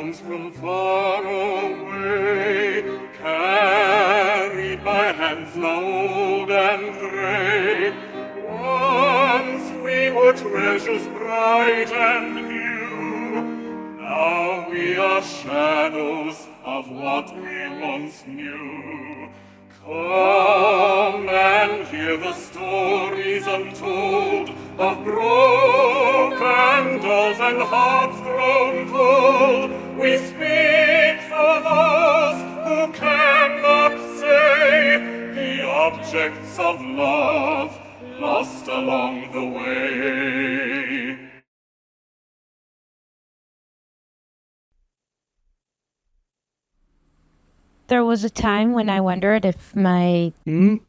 sounds from far away, carried by hands now old and gray. Once we were treasures bright and new, now we are shadows of what we once knew. Come and hear the stories untold of broken dolls and hearts grown cold. We speak for those who cannot say the objects of love lost along the way. There was a time when I wondered if my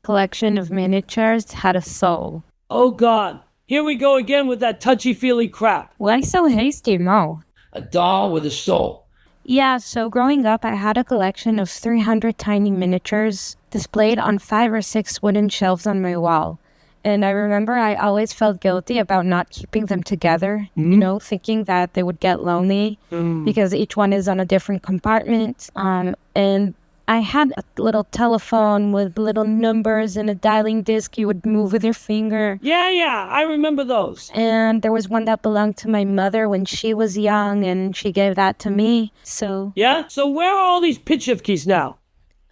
collection of miniatures had a soul. Oh God, here we go again with that touchy-feely crap. Why so hasty, Mo? A doll with a soul. Yeah, so growing up, I had a collection of 300 tiny miniatures displayed on 5 or 6 wooden shelves on my wall. And I remember I always felt guilty about not keeping them together, you know, thinking that they would get lonely because each one is on a different compartment. And I had a little telephone with little numbers and a dialing disc you would move with your finger. Yeah, I remember those. And there was one that belonged to my mother when she was young, and she gave that to me, so... Yeah? So where are all these keys now?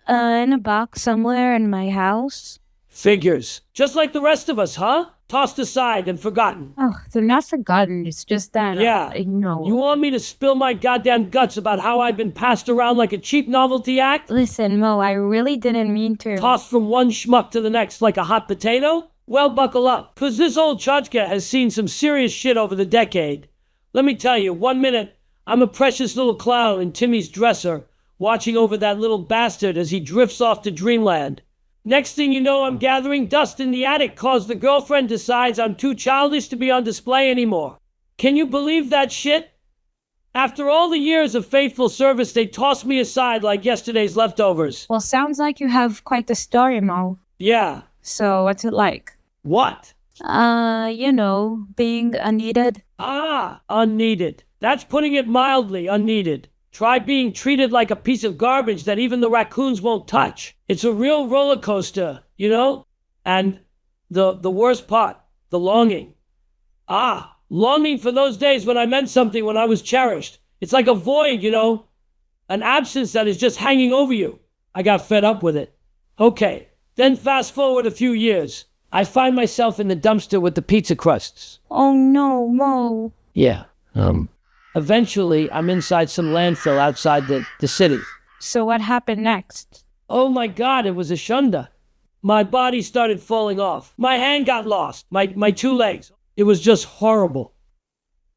In a box somewhere in my house. Figures. Just like the rest of us, huh? Tossed aside and forgotten. Oh, they're not forgotten. It's just that, you know. You want me to spill my goddamn guts about how I've been passed around like a cheap novelty act? Listen, Mo, I really didn't mean to. Tossed from one schmuck to the next like a hot potato? Well, buckle up, 'cause this old tchotchke has seen some serious shit over the decade. Let me tell you, 1 minute, I'm a precious little clown in Timmy's dresser, watching over that little bastard as he drifts off to dreamland. Next thing you know, I'm gathering dust in the attic 'cause the girlfriend decides I'm too childish to be on display anymore. Can you believe that shit? After all the years of faithful service, they tossed me aside like yesterday's leftovers. Well, sounds like you have quite the story, Mo. Yeah. So, what's it like? What? You know, being unneeded. Ah, unneeded. That's putting it mildly, unneeded. Try being treated like a piece of garbage that even the raccoons won't touch. It's a real roller coaster, you know? And the worst part, the longing. Longing for those days when I meant something, when I was cherished. It's like a void, you know? An absence that is just hanging over you. I got fed up with it. Okay, then fast forward a few years. I find myself in the dumpster with the pizza crusts. Oh no, Mo. Yeah, Eventually, I'm inside some landfill outside the city. So what happened next? Oh my God, it was a shunda. My body started falling off. My hand got lost. My 2 legs. It was just horrible.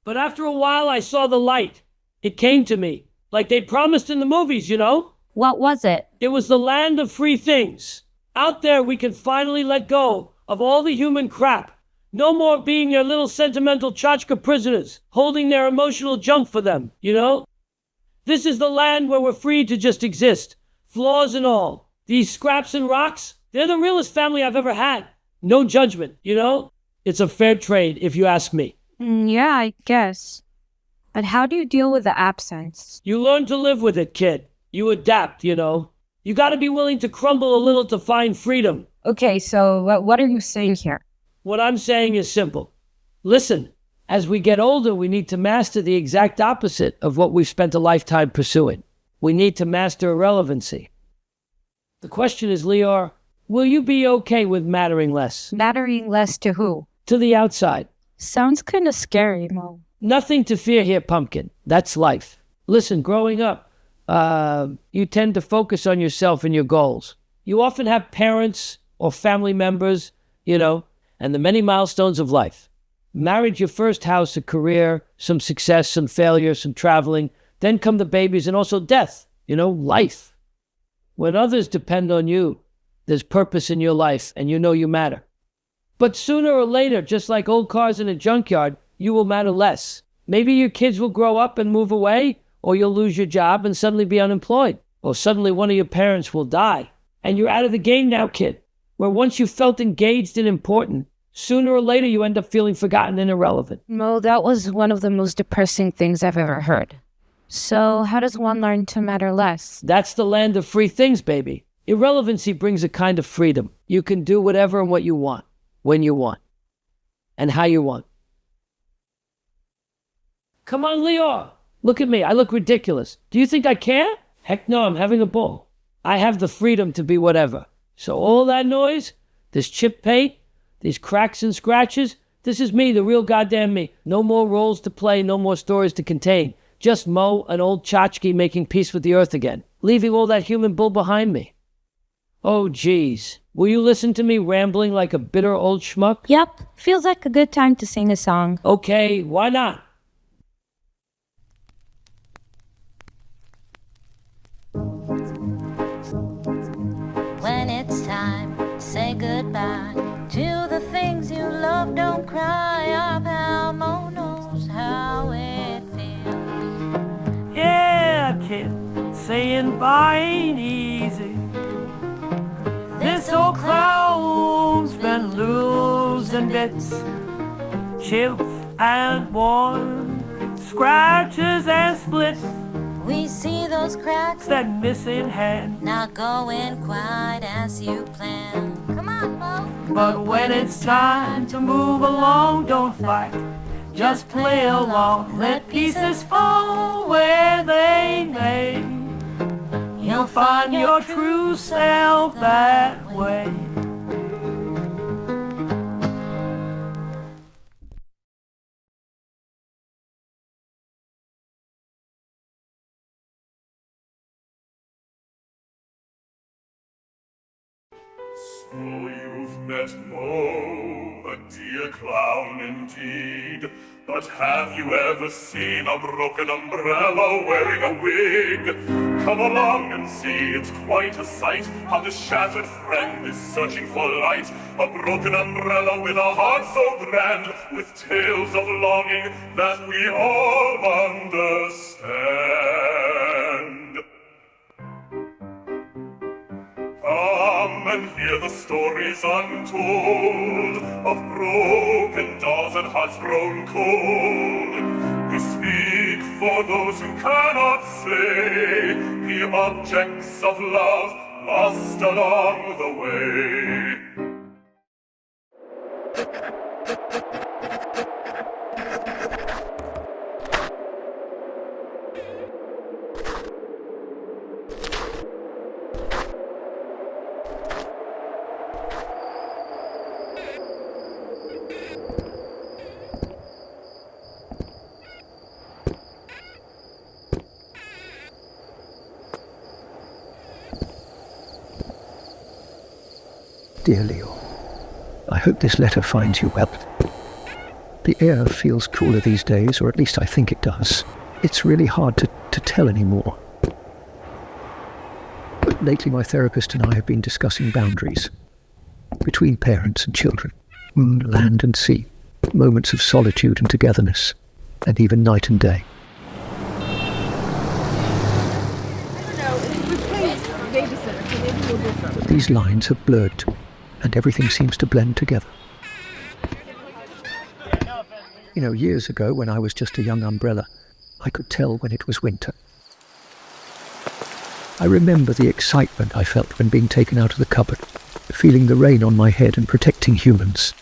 But after a while, I saw the light. It came to me, like they promised in the movies, you know? What was it? It was the land of free things. Out there, we can finally let go of all the human crap. No more being their little sentimental tchotchke prisoners, holding their emotional junk for them, you know? This is the land where we're free to just exist, flaws and all. These scraps and rocks, they're the realest family I've ever had. No judgment, you know? It's a fair trade, if you ask me. Yeah, I guess. But how do you deal with the absence? You learn to live with it, kid. You adapt, you know? You gotta be willing to crumble a little to find freedom. Okay, so what are you saying here? What I'm saying is simple. Listen, as we get older, we need to master the exact opposite of what we've spent a lifetime pursuing. We need to master irrelevancy. The question is, Lior, will you be okay with mattering less? Mattering less to who? To the outside. Sounds kind of scary, Mo. Nothing to fear here, pumpkin. That's life. Listen, growing up, you tend to focus on yourself and your goals. You often have parents or family members, you know, and the many milestones of life. Marriage, your first house, a career, some success, some failure, some traveling. Then come the babies and also death, you know, life. When others depend on you, there's purpose in your life and you know you matter. But sooner or later, just like old cars in a junkyard, you will matter less. Maybe your kids will grow up and move away, or you'll lose your job and suddenly be unemployed. Or suddenly one of your parents will die. And you're out of the game now, kid. Where once you felt engaged and important, sooner or later you end up feeling forgotten and irrelevant. Mo, that was one of the most depressing things I've ever heard. So how does one learn to matter less? That's the land of free things, baby. Irrelevancy brings a kind of freedom. You can do whatever and what you want, when you want, and how you want. Come on, Lior. Look at me. I look ridiculous. Do you think I care? Heck no, I'm having a ball. I have the freedom to be whatever. So all that noise, this chip paint, these cracks and scratches, this is me, the real goddamn me. No more roles to play, no more stories to contain. Just Mo, an old tchotchke making peace with the earth again, leaving all that human bull behind me. Oh, geez. Will you listen to me rambling like a bitter old schmuck? Yep, feels like a good time to sing a song. Okay, why not? When it's time to say goodbye to the things you love, don't cry. Our pal Mo knows how it feels. Yeah, kid, saying bye ain't easy. This old clown's been losing bits, chips and worn, scratches and splits. We see those cracks, That missing hand. not going quite as you planned. Come on, Mo. But when it's time to move along, don't fight, just play along. Let pieces fall where they may. You'll find your true self that way. So you've met Mo, a dear clown indeed. But have you ever seen a broken umbrella wearing a wig? Come along and see, it's quite a sight, how the shattered friend is searching for light. A broken umbrella with a heart so grand, with tales of longing that we all understand. Come and hear the stories untold of broken dolls and hearts grown cold. We speak for those who cannot say the objects of love lost along the way. Dear Lior, I hope this letter finds you well. The air feels cooler these days, or at least I think it does. It's really hard to tell anymore. But lately my therapist and I have been discussing boundaries between parents and children, land and sea, moments of solitude and togetherness, and even night and day. But these lines have blurred to me, and everything seems to blend together. You know, years ago, when I was just a young umbrella, I could tell when it was winter. I remember the excitement I felt when being taken out of the cupboard, feeling the rain on my head and protecting humans.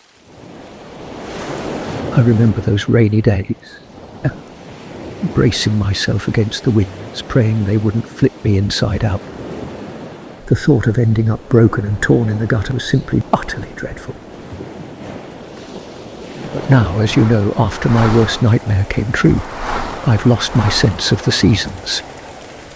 I remember those rainy days, bracing myself against the winds, praying they wouldn't flip me inside out. The thought of ending up broken and torn in the gutter was simply utterly dreadful. But now, as you know, after my worst nightmare came true, I've lost my sense of the seasons.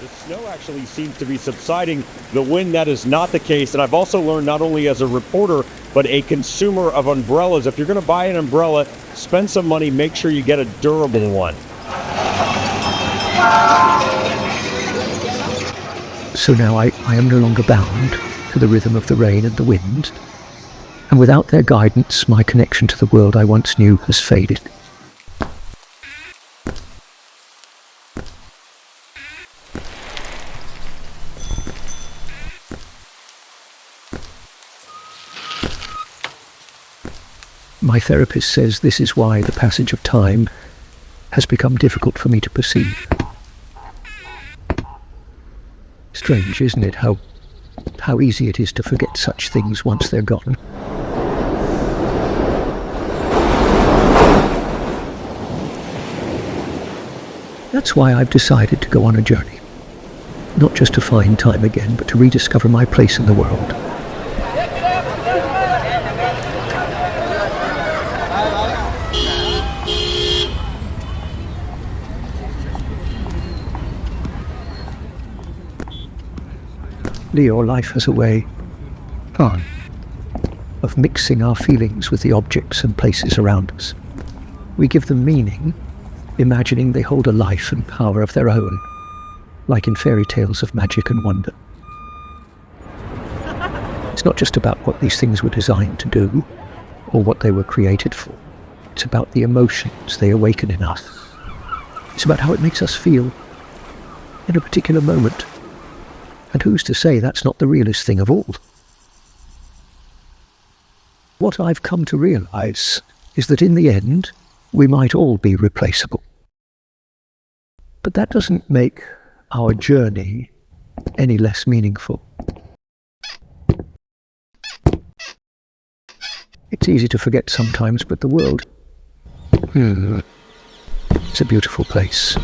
The snow actually seems to be subsiding. The wind, that is not the case. And I've also learned, not only as a reporter, but a consumer of umbrellas, if you're going to buy an umbrella, spend some money, make sure you get a durable one. So now I am no longer bound to the rhythm of the rain and the wind, and without their guidance, my connection to the world I once knew has faded. My therapist says this is why the passage of time has become difficult for me to perceive. Strange, isn't it, how easy it is to forget such things once they're gone. That's why I've decided to go on a journey. Not just to find time again, but to rediscover my place in the world. Lior, life has a way of mixing our feelings with the objects and places around us. We give them meaning, imagining they hold a life and power of their own, like in fairy tales of magic and wonder. It's not just about what these things were designed to do, or what they were created for. It's about the emotions they awaken in us. It's about how it makes us feel in a particular moment. And who's to say that's not the realest thing of all? What I've come to realize is that in the end, we might all be replaceable. But that doesn't make our journey any less meaningful. It's easy to forget sometimes, but the world, it's a beautiful place.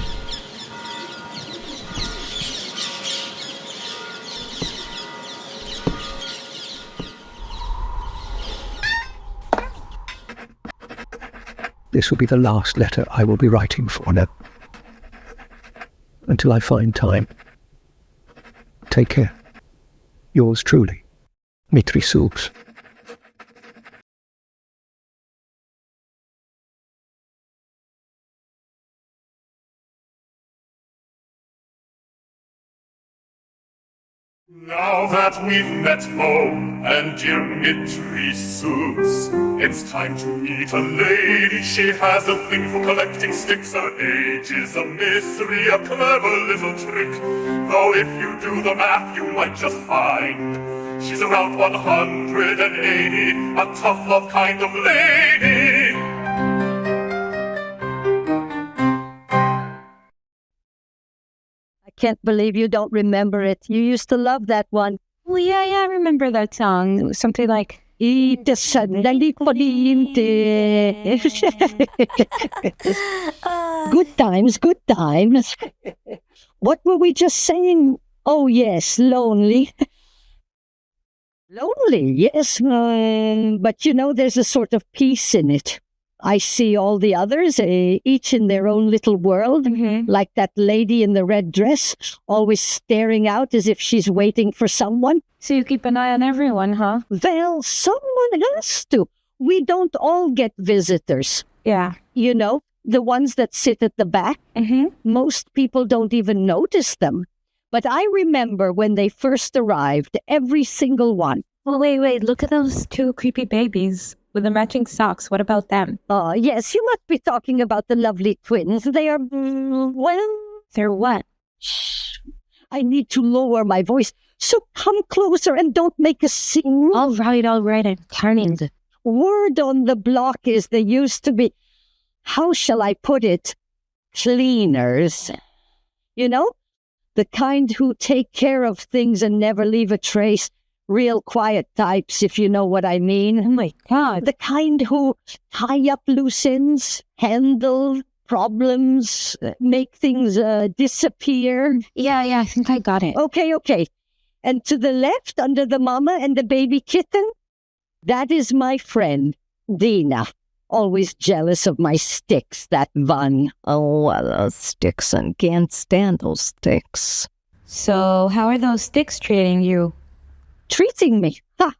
This will be the last letter I will be writing for now. Until I find time. Take care. Yours truly, Mitri Subs. Now that we've met Mo and dear Mitri Subs, it's time to meet a lady. She has a thing for collecting sticks. Her age is a mystery, a clever little trick. Though if you do the math, you might just find she's around 180, a tough love kind of lady. Can't believe you don't remember it. You used to love that one. Oh, yeah, I remember that song. It was something like, Good times, good times. What were we just saying? Oh, yes, lonely. Lonely, yes. But you know, there's a sort of peace in it. I see all the others, each in their own little world, like that lady in the red dress, always staring out as if she's waiting for someone. So you keep an eye on everyone, huh? Well, someone has to. We don't all get visitors. Yeah. You know, the ones that sit at the back, most people don't even notice them. But I remember when they first arrived, every single one. Well, wait, look at those two creepy babies with the matching socks. What about them? Oh, yes, you must be talking about the lovely twins. They are, well... They're what? Shh. I need to lower my voice, so come closer and don't make a scene. All right, I'm turning. Word on the block is they used to be, how shall I put it, cleaners. You know, the kind who take care of things and never leave a trace. Real quiet types, if you know what I mean. Oh my God. The kind who tie up loose ends, handle problems, make things disappear. Yeah, I think I got it. Okay. And to the left, under the mama and the baby kitten, that is my friend, Dina. Always jealous of my sticks, that one. Oh, well, sticks, and can't stand those sticks. So, how are those sticks treating you? Treating me? Ha!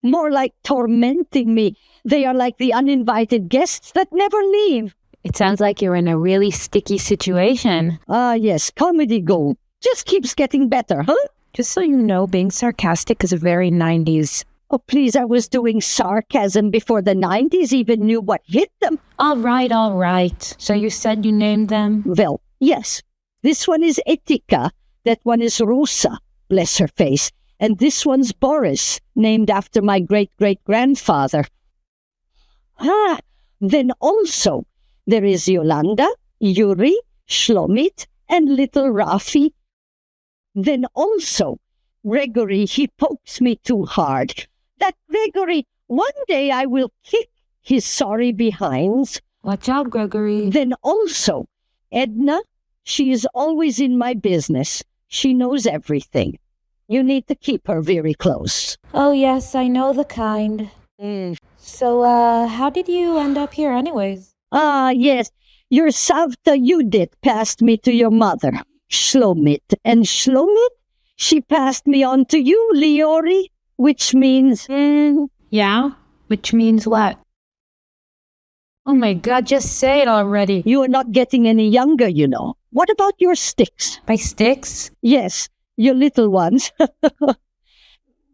More like tormenting me. They are like the uninvited guests that never leave. It sounds like you're in a really sticky situation. Ah, yes, comedy gold. Just keeps getting better, huh? Just so you know, being sarcastic is very 90s. Oh, please, I was doing sarcasm before the 90s even knew what hit them. All right. So you said you named them? Well, yes. This one is Etika. That one is Rusa, bless her face. And this one's Boris, named after my great-great-grandfather. Then also, there is Yolanda, Yuri, Shlomit, and little Rafi. Then also, Gregory, he pokes me too hard. That Gregory, one day I will kick his sorry behinds. Watch out, Gregory. Then also, Edna, she is always in my business. She knows everything. You need to keep her very close. Oh, yes, I know the kind. So, how did you end up here anyways? Yes. Your Savta Judith passed me to your mother, Shlomit. And Shlomit, she passed me on to you, Liori, which means... Yeah? Which means what? Oh my God, just say it already. You are not getting any younger, you know. What about your sticks? My sticks? Yes, your little ones.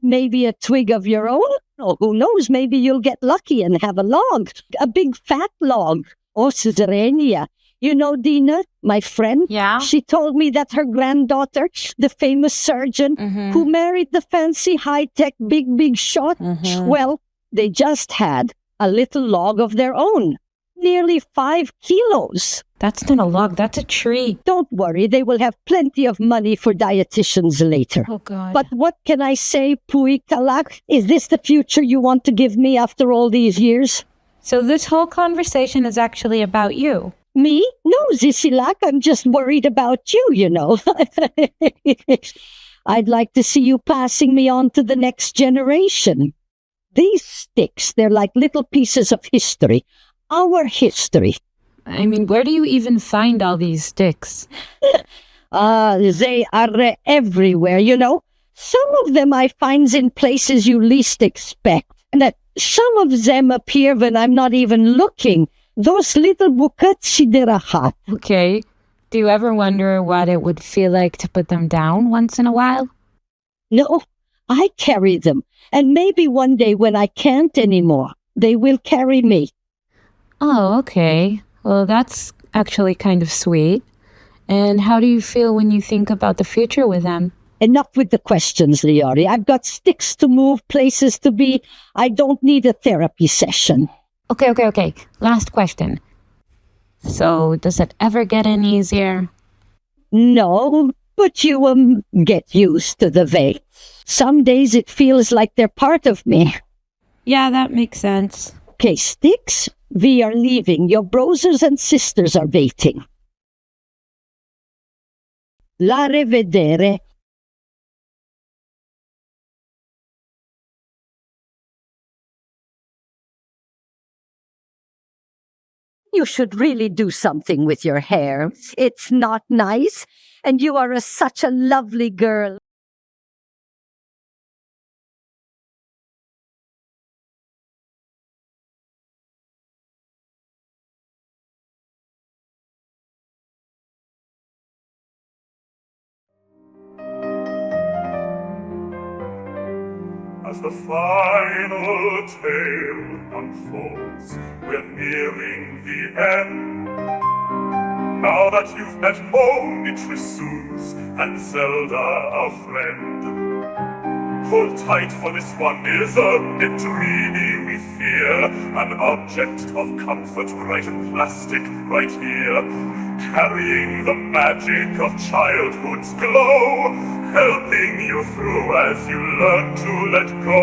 Maybe a twig of your own? Or who knows, maybe you'll get lucky and have a log. A big fat log. Or Suzerenia. You know Dina, my friend? Yeah? She told me that her granddaughter, the famous surgeon, who married the fancy high-tech big shot, well, they just had a little log of their own. Nearly 5 kilos. That's not a log, that's a tree. Don't worry, they will have plenty of money for dietitians later. Oh, God. But what can I say, Pui Kalak? Is this the future you want to give me after all these years? So this whole conversation is actually about you. Me? No, Zisilak, I'm just worried about you, you know. I'd like to see you passing me on to the next generation. These sticks, they're like little pieces of history. Our history. I mean, where do you even find all these sticks? They are everywhere, you know. Some of them I find in places you least expect. And some of them appear when I'm not even looking. Those little bukatsi derahat. Okay. Do you ever wonder what it would feel like to put them down once in a while? No, I carry them. And maybe one day when I can't anymore, they will carry me. Oh, okay. Well, that's actually kind of sweet. And how do you feel when you think about the future with them? Enough with the questions, Liori. I've got sticks to move, places to be. I don't need a therapy session. Okay. Last question. So, does it ever get any easier? No, but you get used to the veil. Some days it feels like they're part of me. Yeah, that makes sense. Okay, sticks, we are leaving. Your brothers and sisters are waiting. La rivedere. You should really do something with your hair. It's not nice, and you are such a lovely girl. As the final tale unfolds, we're nearing the end. Now that you've met Beatrice and Zelda, our friend, hold tight, for this one is a bit dreamy, we fear. An object of comfort right in plastic right here, carrying the magic of childhood's glow, helping you through as you learn to let go.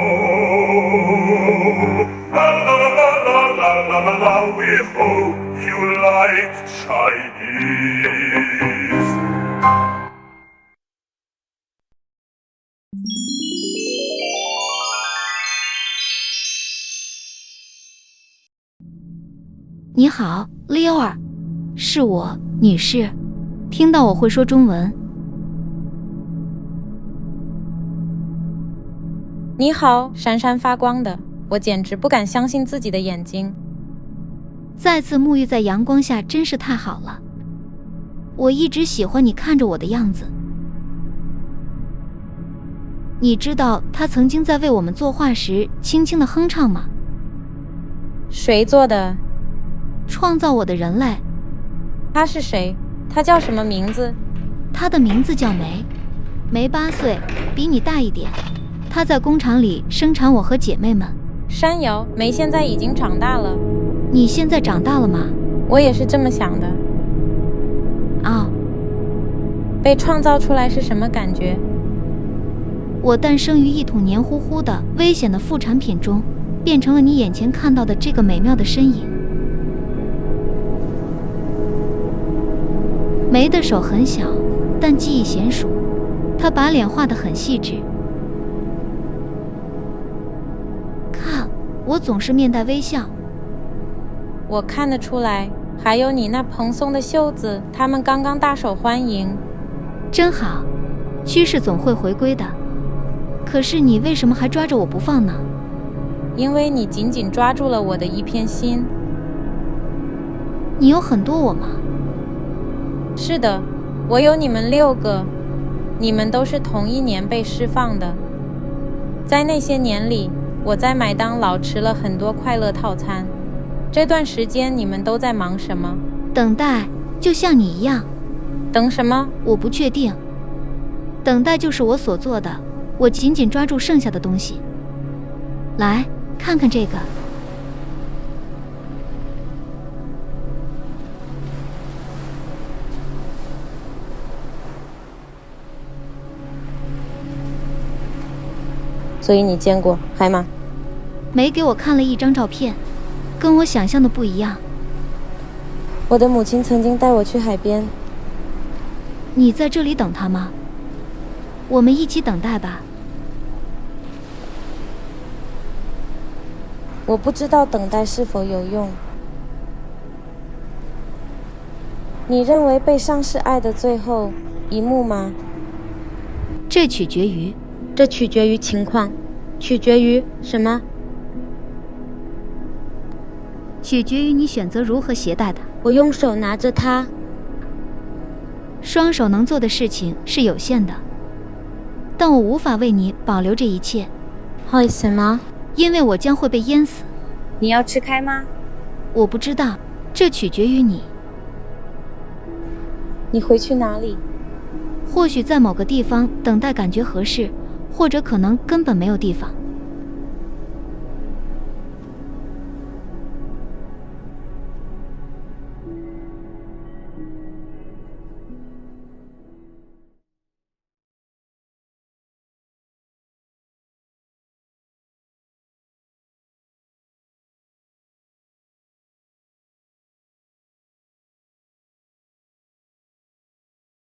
La la la la la la la la, we hope you like Chinese. 你好 ，Lior， 是我，女士。听到我会说中文。你好，闪闪发光的，我简直不敢相信自己的眼睛。再次沐浴在阳光下，真是太好了。我一直喜欢你看着我的样子。你知道他曾经在为我们作画时轻轻地哼唱吗？谁做的？创造我的人类。他是谁？他叫什么名字？他的名字叫梅。梅8岁，比你大一点。他在工厂里生产我和姐妹们。山摇，梅现在已经长大了。你现在长大了吗？我也是这么想的。哦，被创造出来是什么感觉？我诞生于一桶黏糊糊的、危险的副产品中，变成了你眼前看到的这个美妙的身影。梅的手很小，但技艺娴熟，她把脸画得很细致。看，我总是面带微笑。我看得出来，还有你那蓬松的袖子，他们刚刚大受欢迎。真好，趋势总会回归的。可是你为什么还抓着我不放呢？因为你紧紧抓住了我的一片心。你有很多我吗？是的，我有你们6个，你们都是同一年被释放的。在那些年里，我在麦当劳吃了很多快乐套餐。这段时间你们都在忙什么？等待，就像你一样。等什么？我不确定。等待就是我所做的，我紧紧抓住剩下的东西。来，看看这个。所以你见过海马？梅给我看了一张照片，跟我想象的不一样。我的母亲曾经带我去海边。你在这里等她吗？我们一起等待吧。我不知道等待是否有用。你认为悲伤是爱的最后一幕吗？这取决于情况。取决于什么？取决于你选择如何携带它。我用手拿着它。双手能做的事情是有限的，但我无法为你保留这一切。为什么？因为我将会被淹死。你要吃开吗？我不知道，这取决于你。你会去哪里？或许在某个地方等待感觉合适，或者可能根本没有地方。